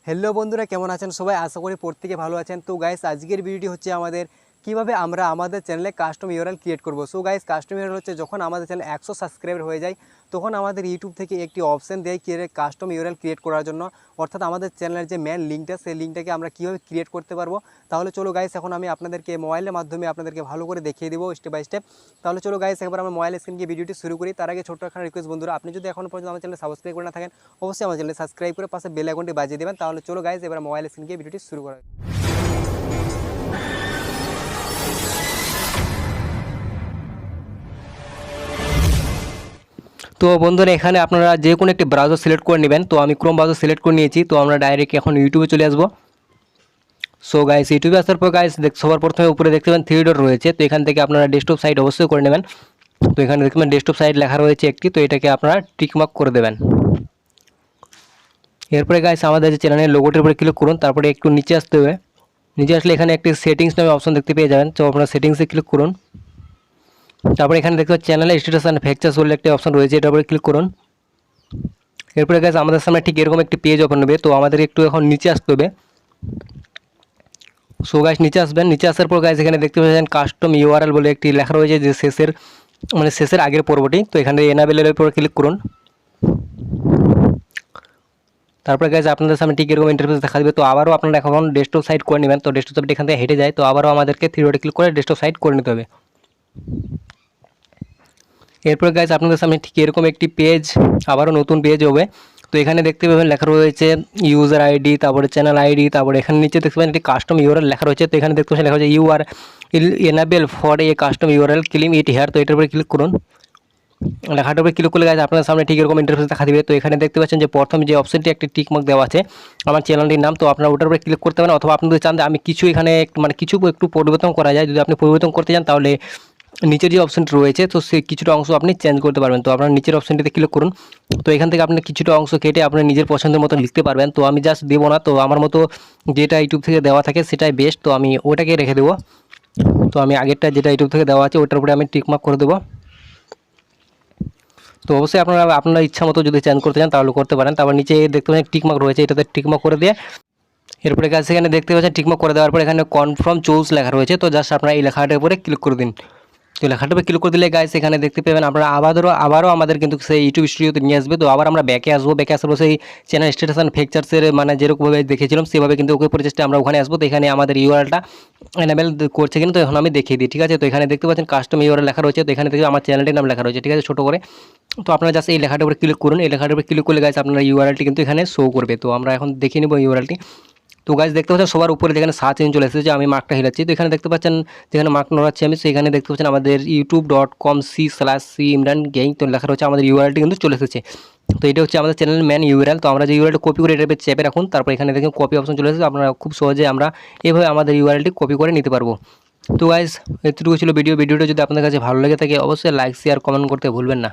Hello বন্ধুরা, কেমন আছেন সবাই? আশা করি প্রত্যেকে ভালো আছেন। তো গাইস, আজকের ভিডিওটি হচ্ছে আমাদের কিভাবে আমরা আমাদের চ্যানেলে কাস্টম ইউআরএল ক্রিয়েট করব। সো গাইস, কাস্টম ইউআরএল হচ্ছে যখন আমাদের চ্যানেল 100 সাবস্ক্রাইবার হয়ে যায় তখন আমাদের ইউটিউব থেকে একটি অপশন দেয় কাস্টম ইউআরএল ক্রিয়েট করার জন্য। অর্থাৎ আমাদের চ্যানেলের যে মেন লিঙ্কটা, সেই লিঙ্কটাকে আমরা কীভাবে ক্রিয়েট করতে পারবো। তাহলে চলো গাইস, এখন আমি আপনাদেরকে মোবাইলের মাধ্যমে আপনাদেরকে ভালো করে দেখিয়ে দেবো স্টেপ বাই স্টেপ। তাহলে চলো গাইস, একবার আমরা মোবাইল স্ক্রিন গিয়ে ভিডিওটি শুরু করি। তার আগে ছোট্ট একটা রিকোয়েস্ট বন্ধুরা, আপনি যদি এখন পর্যন্ত আমার চ্যানেলে সাবস্ক্রাইব করে না থাকেন, অবশ্যই আমার চ্যানেলে সাবস্ক্রাইব করে পাশে বেল আইকনটি বাজিয়ে দেবেন। তাহলে চলো গাইস, এবার মোবাইল স্ক্রিন গিয়ে ভিডিওটি শুরু করা। তো বন্ধুরা, এখানে আপনারা যে কোনো একটি ব্রাউজার সিলেক্ট করে নেবেন। তো আমি ক্রোম ব্রাউজার সিলেক্ট করে নিয়েছি। তো আমরা ডাইরেক্ট এখন ইউটিউবে চলে আসবো। সো গাইস, ইউটিউবে আসার পর গাইস সবার প্রথমে উপরে দেখতে পাবেন 3 ডট রয়েছে। তো এখান থেকে আপনারা ডেস্কটপ সাইট অবশ্যই করে নেবেন। তো এখানে দেখবেন ডেস্কটপ সাইট লেখা রয়েছে একটি, তো এটাকে আপনারা টিকমার্ক করে দেবেন। এরপরে গাইস আমাদের যে চ্যানেলের লোগোটির উপরে ক্লিক করুন, তারপরে একটু নিচে আসতে হবে। নিচে আসলে এখানে একটি সেটিংস নামে অপশন দেখতে পেয়ে যাবেন। তো আপনারা সেটিংসে ক্লিক করুন। তারপরে এখানে দেখতে পাচ্ছেন চ্যানেলের স্ট্যাটাস অ্যান্ড ফিচার্স বলে একটি অপশন রয়েছে, এটার উপরে ক্লিক করুন। এরপরে গাইস আমাদের সামনে ঠিক এরকম একটি পেজ ওপেন হবে। তো আমাদের একটু এখন নিচে আসতে হবে। সো গাইস, নিচে আসবেন। নিচে আসার পর গাইস এখানে দেখতে পাচ্ছেন কাস্টম ইউআরএল বলে একটি লেখা রয়েছে, যে শেষের আগের পর্বটি। তো এখানে এনাবেলের উপর ক্লিক করুন। তারপরে গাইস আপনাদের সামনে ঠিক এরকম ইন্টারফেস দেখা দেবে। তো আবারও আপনারা এখন ডেস্কটপ সাইট করে নেবেন। তো ডেস্কটপ সাইট এখান থেকে হেঁটে যায়, তো আবারও আমাদেরকে থ্রি ডটে ক্লিক করে ডেস্কটপ সাইট করে নিতে হবে। এরপরে গাইস আপনাদের সামনে ঠিক এরকম একটি পেজ, আবারও নতুন পেজ হবে। তো এখানে দেখতে পাবেন লেখা রয়েছে ইউজার আইডি, তারপরে চ্যানেল আইডি, তারপরে এখানে নিচে দেখতে পাবেন একটি কাস্টম ইউআরএল লেখা রয়েছে। তো এখানে দেখতে পাচ্ছেন লেখা রয়েছে you are enable for a custom URL claim it here. তো এটার উপরে ক্লিক করুন। লেখাটার উপরে ক্লিক করলে গাইস আপনার সামনে ঠিক এরকম ইন্টারফেস দেখা দিবে। তো এখানে দেখতে পাচ্ছেন যে প্রথম যে অপশনটি একটি টিকমার্ক দেওয়া আছে আমার চ্যানেলটির নাম। তো আপনারা ওটার উপরে ক্লিক করতে পারেন, অথবা আপনি যদি চান যে আমি কিছু এখানে কিছু একটু পরিবর্তন করা যায়, যদি আপনি পরিবর্তন করতে চান তাহলে নিচের যে অপশনটি রয়েছে, তো সেই কিছুটা অংশ আপনি চেঞ্জ করতে পারবেন। তো আপনার নিচের অপশনটিতে ক্লিক করুন। তো এখান থেকে আপনি কিছুটা অংশ কেটে আপনার নিজের পছন্দের মতো লিখতে পারবেন। তো আমি জাস্ট দেবো না, তো আমার মতো যেটা ইউটিউব থেকে দেওয়া থাকে সেটাই বেস্ট। তো আমি ওটাকে রেখে দেবো। তো আমি আগেরটা যেটা ইউটিউব থেকে দেওয়া আছে ওটার উপরে আমি টিকমার্ক করে দেবো। তো অবশ্যই আপনারা ইচ্ছা মতো যদি চেঞ্জ করতে চান তাহলে করতে পারেন। তারপর নিচে দেখতে পাচ্ছেন টিকমার্ক রয়েছে, এটাতে টিকমার্ক করে দিয়ে এরপরে কাছে এখানে দেখতে পাচ্ছেন টিকমার্ক করে দেওয়ার পর এখানে কনফার্ম চুজ লেখা রয়েছে। তো জাস্ট আপনারা এই লেখাটার উপরে ক্লিক করে দিন। তো লেখাটার উপরে ক্লিক করে দিলে গাইস এখানে দেখতে পাবেন আপনারা আবারও আমাদের কিন্তু সেই ইউটিউব স্টুডিওতে নিয়ে আসবে। তো আবার আমরা ব্যাকে আসবো। ব্যাকে আসার পর সেই চ্যানেল স্ট্যাটাস অ্যান্ড ফিচার্সের যেরকমভাবে দেখেছিলাম সেভাবে কিন্তু ওকে প্রচেষ্টা আমরা ওখানে আসবো। তো এখানে আমাদের ইউআরএলটা এনাবেল করছে কিন্তু, তো এখন আমি দেখিয়ে দিই, ঠিক আছে। তো এখানে দেখতে পাচ্ছেন কাস্টম ইউআরএল লেখা রয়েছে। তো এখানে দেখতে আমার চ্যানেলটির নাম লেখা রয়েছে, ঠিক আছে, ছোটো করে। তো আপনারা জাস্ট এই লেখাটার উপরে ক্লিক করুন। এই লেখাটার উপরে ক্লিক করলে গাইস আপনার ইউআরএলটি কিন্তু এখানে শো করবে। তো আমরা এখন দেখিয়ে নেব ইউআরএলটি। তো গাইস দেখতে পাচ্ছেন সবার উপরে যেখানে সার্চ ইঞ্জিন চলে এসেছে, আমি মার্কটা হিলাচ্ছি। তো এখানে দেখতে পাচ্ছেন যেখানে মার্ক নড়াচ্ছি আমি, সেখানে দেখতে পাচ্ছেন আমাদের youtube.com/c ইমরান গেইং তো লেখা রয়েছে, আমাদের ইউআরএলটি কিন্তু চলে এসেছে। তো এটা হচ্ছে আমাদের চ্যানেলের মেন ইউআরএল। তো আমরা যে ইউআরএলটা কপি করে এটা চেপে রাখুন, তারপর এখানে দেখুন কপি অপশন চলে এসেছে। আপনারা খুব সহজে আমরা এভাবে আমাদের ইউআরএলটি কপি করে নিতে পারবো। তো গাইস এতটুকু ছিল ভিডিওটা যদি আপনাদের কাছে ভালো লেগে থাকে অবশ্যই লাইক শেয়ার কমেন্ট করতে ভুলবেন না।